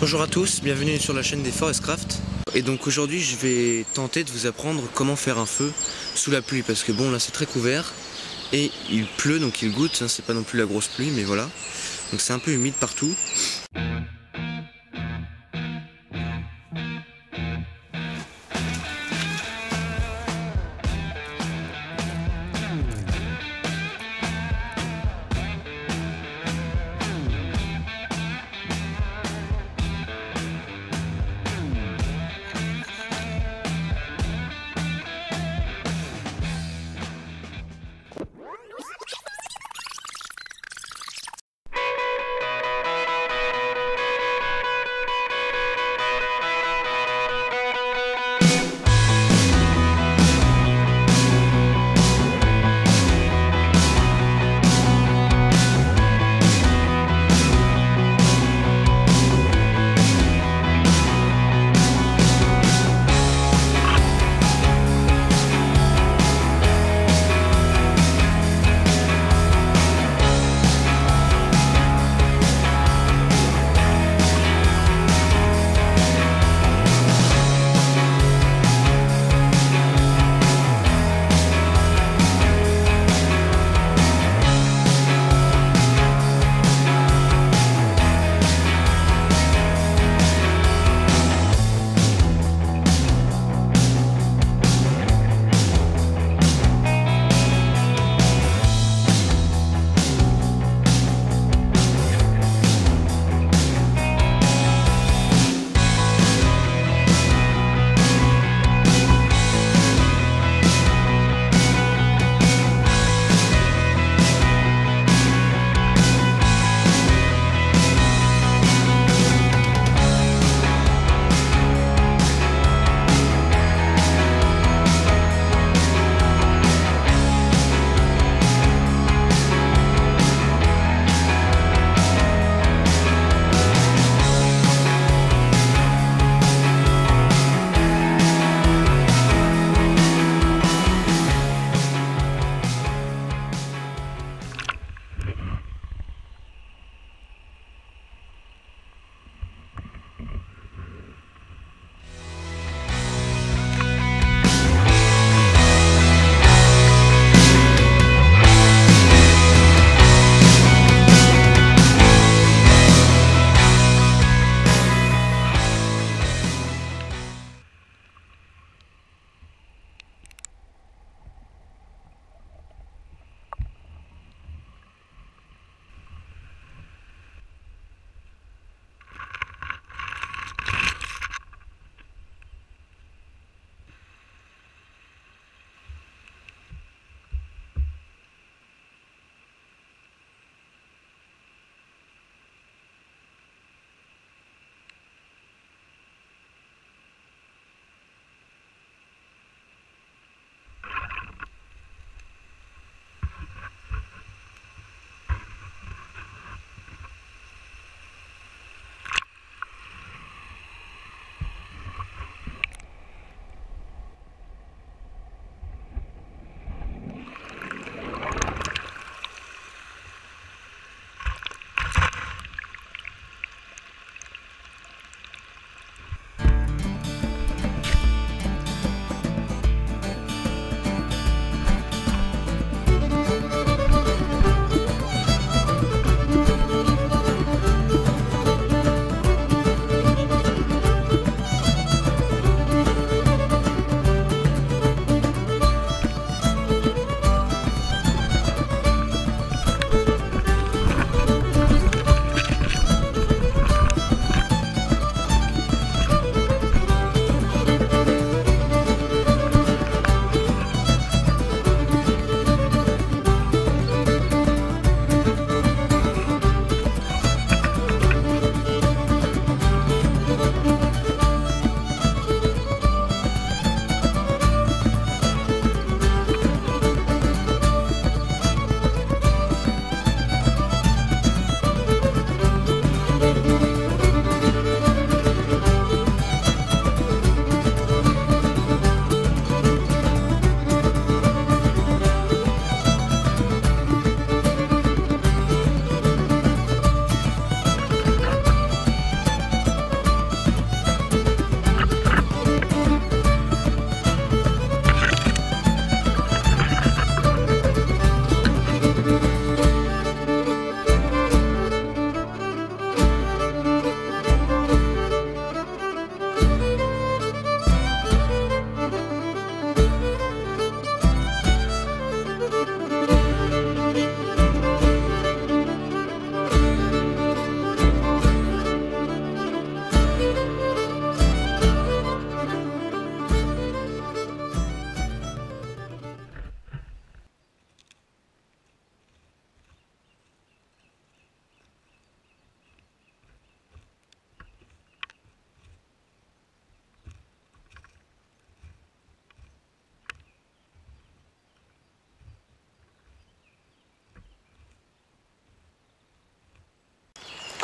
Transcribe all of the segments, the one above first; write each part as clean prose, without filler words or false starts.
Bonjour à tous, bienvenue sur la chaîne des Forestcraft. Et donc aujourd'hui je vais tenter de vous apprendre comment faire un feu sous la pluie, parce que bon là c'est très couvert et il pleut donc il goutte, hein, c'est pas non plus la grosse pluie mais voilà. Donc c'est un peu humide partout.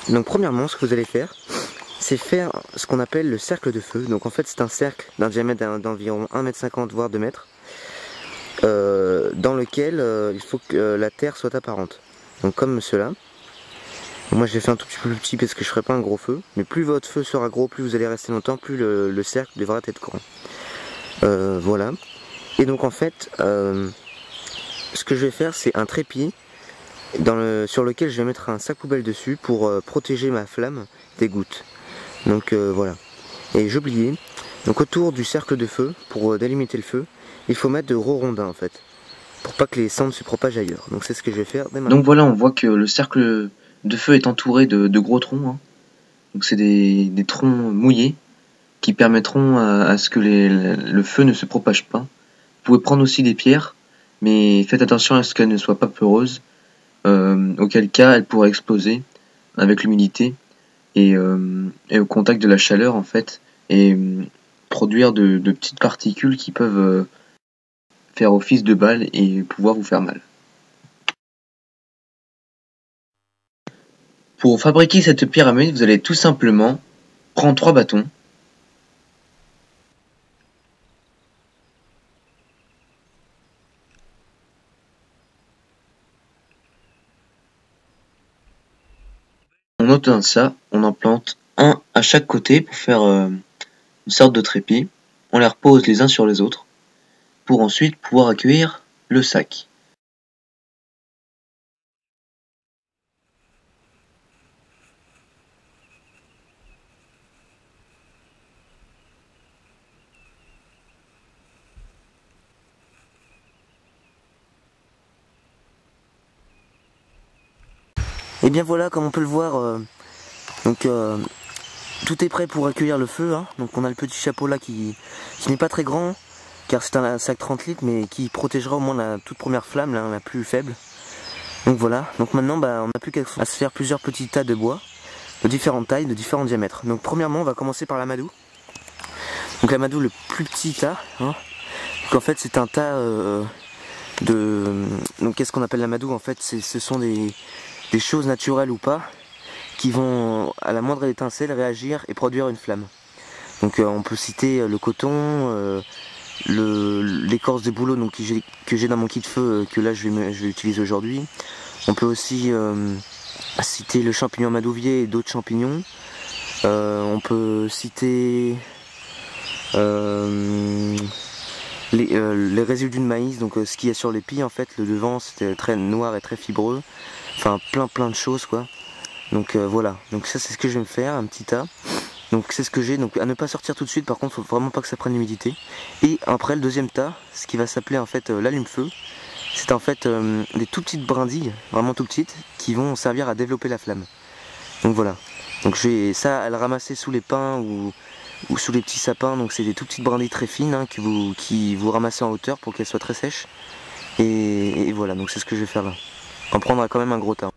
Donc premièrement, ce que vous allez faire, c'est faire ce qu'on appelle le cercle de feu. Donc en fait c'est un cercle d'un diamètre d'environ 1,50 m voire 2 mètres, dans lequel il faut que la terre soit apparente. Donc comme cela. Moi j'ai fait un tout petit peu plus petit parce que je ferai pas un gros feu, mais plus votre feu sera gros, plus vous allez rester longtemps, plus le cercle devra être grand. Voilà. Et donc en fait, ce que je vais faire, c'est un trépied sur lequel je vais mettre un sac poubelle dessus pour protéger ma flamme des gouttes. Donc voilà. Et j'oubliais, donc autour du cercle de feu, pour délimiter le feu, il faut mettre de gros rondins en fait, pour pas que les cendres se propagent ailleurs. Donc c'est ce que je vais faire dès maintenant. Donc voilà, on voit que le cercle de feu est entouré de gros troncs, hein. Donc c'est des troncs mouillés qui permettront à ce que le feu ne se propage pas. Vous pouvez prendre aussi des pierres, mais faites attention à ce qu'elles ne soient pas peureuses, auquel cas elles pourraient exploser avec l'humidité et au contact de la chaleur en fait, et produire de petites particules qui peuvent faire office de balles et pouvoir vous faire mal. Pour fabriquer cette pyramide, vous allez tout simplement prendre 3 bâtons. On obtient ça, on en plante un à chaque côté pour faire une sorte de trépied. On les repose les uns sur les autres pour ensuite pouvoir accueillir le sac. Et bien voilà, comme on peut le voir, tout est prêt pour accueillir le feu, hein. Donc on a le petit chapeau là qui n'est pas très grand, car c'est un sac 30 litres, mais qui protégera au moins la toute première flamme, là, la plus faible. Donc voilà, donc maintenant on n'a plus qu'à se faire plusieurs petits tas de bois, de différentes tailles, de différents diamètres. Donc premièrement on va commencer par l'amadou. Donc l'amadou, le plus petit tas, hein. Donc en fait c'est un tas donc qu'est-ce qu'on appelle l'amadou? En fait ce sont des choses naturelles ou pas, qui vont à la moindre étincelle réagir et produire une flamme. Donc on peut citer le coton, l'écorce de bouleau donc, que j'ai dans mon kit de feu, que là je vais utiliser aujourd'hui. On peut aussi citer le champignon amadouvier et d'autres champignons. On peut citer les résidus de maïs, donc ce qu'il y a sur l'épi en fait, le devant c'était très noir et très fibreux. Enfin plein de choses quoi. Donc voilà, donc ça c'est ce que je vais me faire, un petit tas. Donc c'est ce que j'ai, donc à ne pas sortir tout de suite, par contre faut vraiment pas que ça prenne l'humidité. Et après le deuxième tas, ce qui va s'appeler en fait l'allume-feu, c'est en fait des tout petites brindilles, vraiment tout petites, qui vont servir à développer la flamme. Donc voilà, donc je vais ça à le ramasser sous les pins ou sous les petits sapins, donc c'est des tout petites brindilles très fines hein, qui vous ramassez en hauteur pour qu'elles soient très sèches. Et voilà, donc c'est ce que je vais faire là. On prendra quand même un gros tas.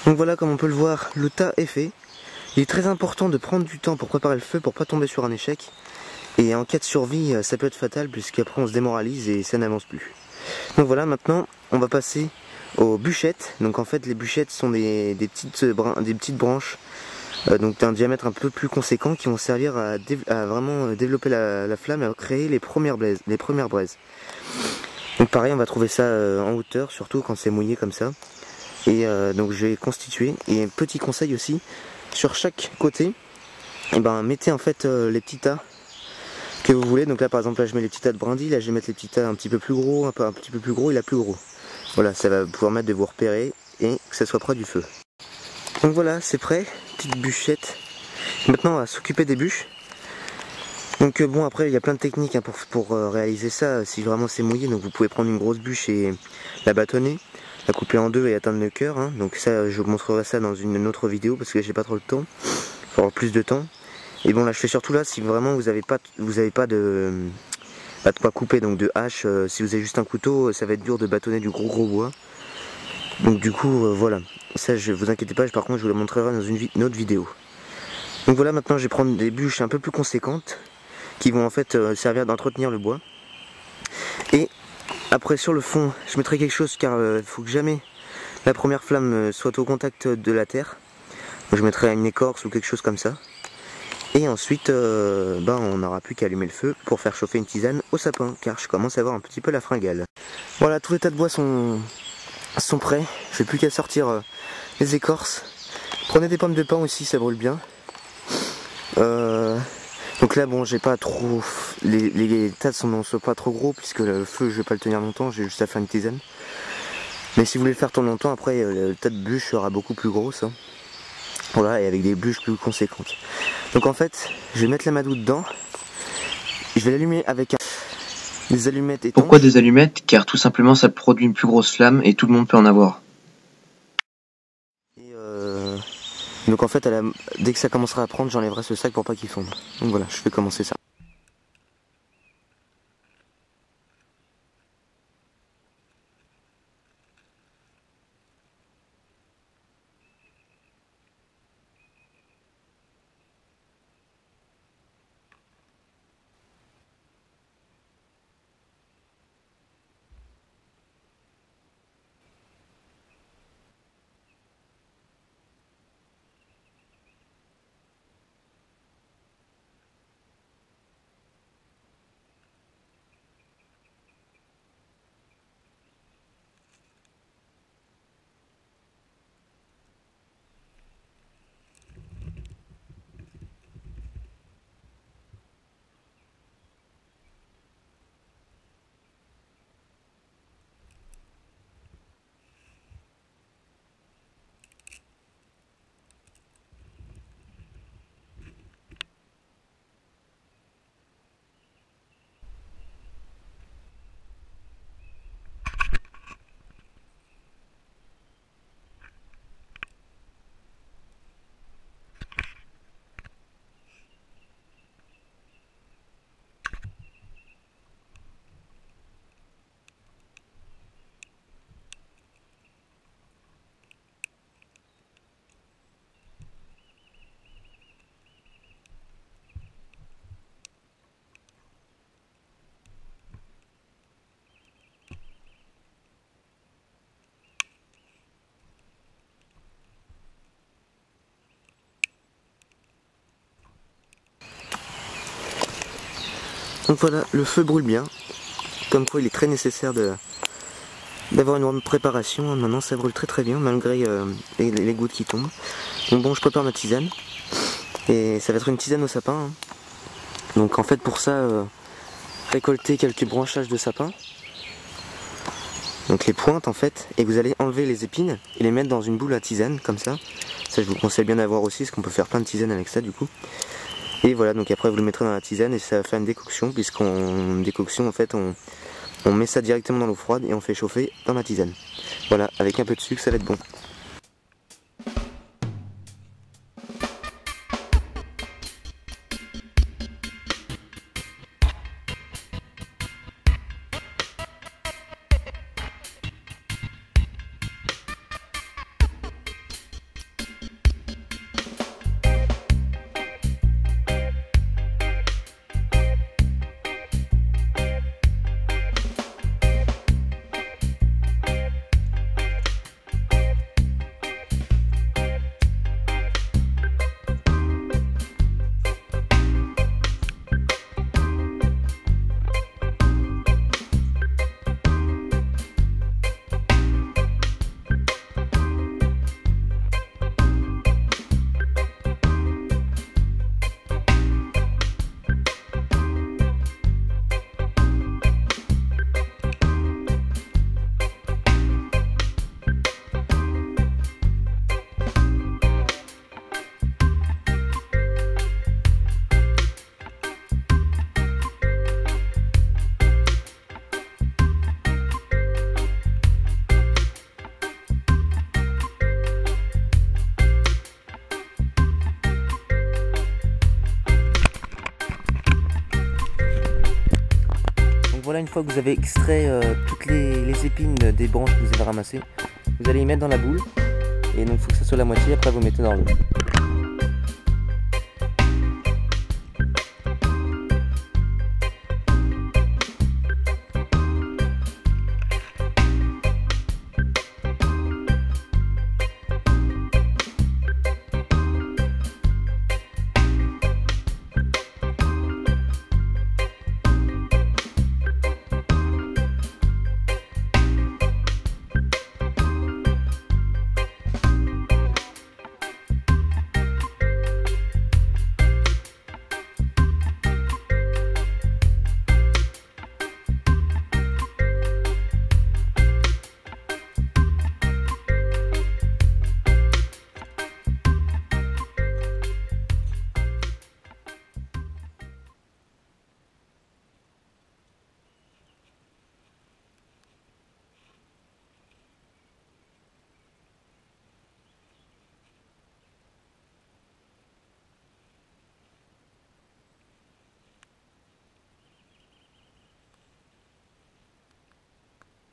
Donc voilà, comme on peut le voir, le tas est fait. Il est très important de prendre du temps pour préparer le feu, pour pas tomber sur un échec. Et en cas de survie, ça peut être fatal, puisqu'après on se démoralise et ça n'avance plus. Donc voilà, maintenant on va passer aux bûchettes. Donc en fait les bûchettes sont des petites branches donc d'un diamètre un peu plus conséquent, qui vont servir à vraiment développer la flamme et à créer les premières braises. Donc pareil, on va trouver ça en hauteur, surtout quand c'est mouillé comme ça. Et donc j'ai constitué. Et un petit conseil aussi, sur chaque côté, et ben mettez en fait les petits tas que vous voulez. Donc là par exemple, là je mets les petits tas de brindilles, là je vais mettre les petits tas un petit peu plus gros, un petit peu plus gros et là plus gros. Voilà, ça va vous permettre de vous repérer et que ça soit près du feu. Donc voilà, c'est prêt, petite bûchette. Maintenant on va s'occuper des bûches. Donc bon, après il y a plein de techniques hein, pour réaliser ça si vraiment c'est mouillé. Donc vous pouvez prendre une grosse bûche et la bâtonner, la couper en deux et atteindre le cœur hein. Donc ça je vous montrerai ça dans une autre vidéo parce que j'ai pas trop le temps, il faut avoir plus de temps. Et bon là je fais surtout là si vraiment vous avez pas de quoi couper, donc de hache, si vous avez juste un couteau ça va être dur de bâtonner du gros bois. Donc du coup voilà, ça je vous inquiétez pas, par contre je vous le montrerai dans une autre vidéo. Donc voilà, maintenant je vais prendre des bûches un peu plus conséquentes qui vont en fait servir d'entretenir le bois. Et après sur le fond je mettrai quelque chose car il faut que jamais la première flamme soit au contact de la terre. Donc, je mettrai une écorce ou quelque chose comme ça. Et ensuite on n'aura plus qu'à allumer le feu pour faire chauffer une tisane au sapin car je commence à avoir un petit peu la fringale. Voilà, tous les tas de bois sont prêts, je n'ai plus qu'à sortir les écorces. Prenez des pommes de pin aussi, ça brûle bien. Donc là bon, j'ai pas trop, les tas sont pas trop gros puisque le feu je vais pas le tenir longtemps, j'ai juste à faire une tisane. Mais si vous voulez le faire tourner longtemps, après le tas de bûches sera beaucoup plus grosse hein. Voilà, et avec des bûches plus conséquentes. Donc en fait je vais mettre la madou dedans, je vais l'allumer avec des allumettes étanches. Pourquoi des allumettes? Car tout simplement ça produit une plus grosse flamme et tout le monde peut en avoir. Et donc en fait dès que ça commencera à prendre, j'enlèverai ce sac pour pas qu'il fonde. Donc voilà, je vais commencer ça. Donc voilà, le feu brûle bien, comme quoi il est très nécessaire d'avoir une bonne préparation. Maintenant ça brûle très bien malgré les gouttes qui tombent. Donc bon, je prépare ma tisane, et ça va être une tisane au sapin hein. Donc en fait pour ça, récoltez quelques branchages de sapin, donc les pointes en fait, et vous allez enlever les épines et les mettre dans une boule à tisane comme ça. Ça je vous conseille bien d'avoir aussi, parce qu'on peut faire plein de tisanes avec ça du coup. Et voilà, donc après vous le mettrez dans la tisane et ça va faire une décoction, puisqu'en décoction en fait on met ça directement dans l'eau froide et on fait chauffer dans la tisane. Voilà, avec un peu de sucre ça va être bon. voilà, une fois que vous avez extrait toutes les épines des branches que vous avez ramassées, vous allez y mettre dans la boule. Et donc il faut que ça soit la moitié, après vous mettez dans l'eau.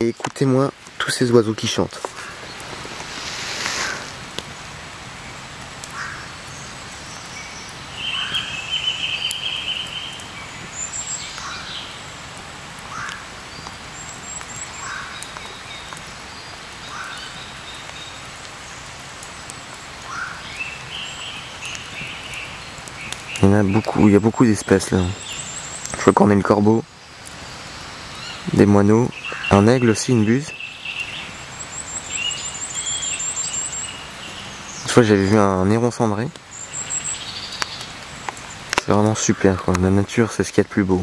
Et écoutez-moi tous ces oiseaux qui chantent. Il y en a beaucoup, il y a beaucoup d'espèces là. Je crois qu'on a le corbeau, des moineaux, un aigle aussi, une buse. Une fois j'avais vu un héron cendré. C'est vraiment super quoi. La nature c'est ce qu'il y a de plus beau.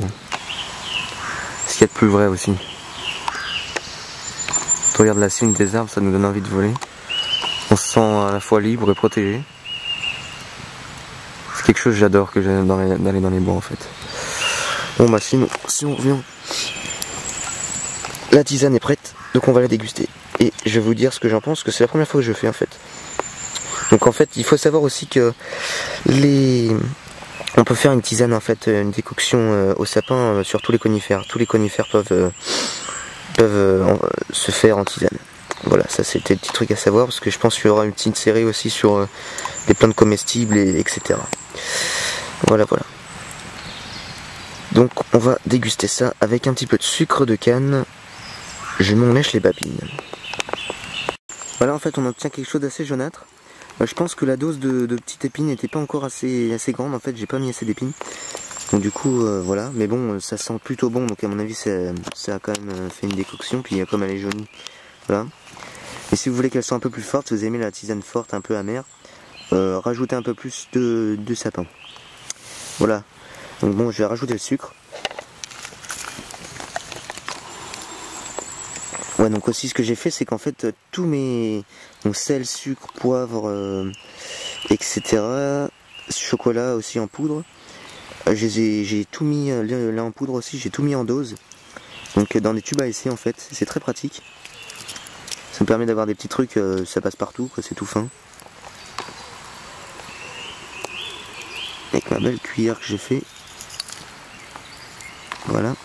Ce qu'il y a de plus vrai aussi. Quand on regarde la cime des arbres, ça nous donne envie de voler. On se sent à la fois libre et protégé. C'est quelque chose que j'adore, que j'aime d'aller dans les bois en fait. Bon bah sinon, si on revient, la tisane est prête, donc on va la déguster. Et je vais vous dire ce que j'en pense, que c'est la première fois que je fais en fait. Donc en fait, il faut savoir aussi que on peut faire une tisane en fait, une décoction au sapin sur tous les conifères. Tous les conifères peuvent se faire en tisane. Voilà, ça c'était le petit truc à savoir, parce que je pense qu'il y aura une petite série aussi sur les plantes comestibles, etc. Voilà. Donc on va déguster ça avec un petit peu de sucre de canne. Je m'en lèche les babines. Voilà, en fait on obtient quelque chose d'assez jaunâtre. Je pense que la dose de petites épines n'était pas encore assez grande, en fait j'ai pas mis assez d'épines. Donc du coup voilà, mais bon ça sent plutôt bon, donc à mon avis ça a quand même fait une décoction, puis comme elle est jaunie, voilà. Et si vous voulez qu'elle soit un peu plus forte, si vous aimez la tisane forte, un peu amère, rajoutez un peu plus de sapin. Voilà. Donc bon, je vais rajouter le sucre. Ouais, donc aussi ce que j'ai fait, c'est qu'en fait tous mes sel, sucre, poivre, etc. Chocolat aussi en poudre. J'ai tout mis là en poudre aussi, j'ai tout mis en dose. Donc dans des tubes à essai en fait, c'est très pratique. Ça me permet d'avoir des petits trucs, ça passe partout, c'est tout fin. Avec ma belle cuillère que j'ai fait. Voilà.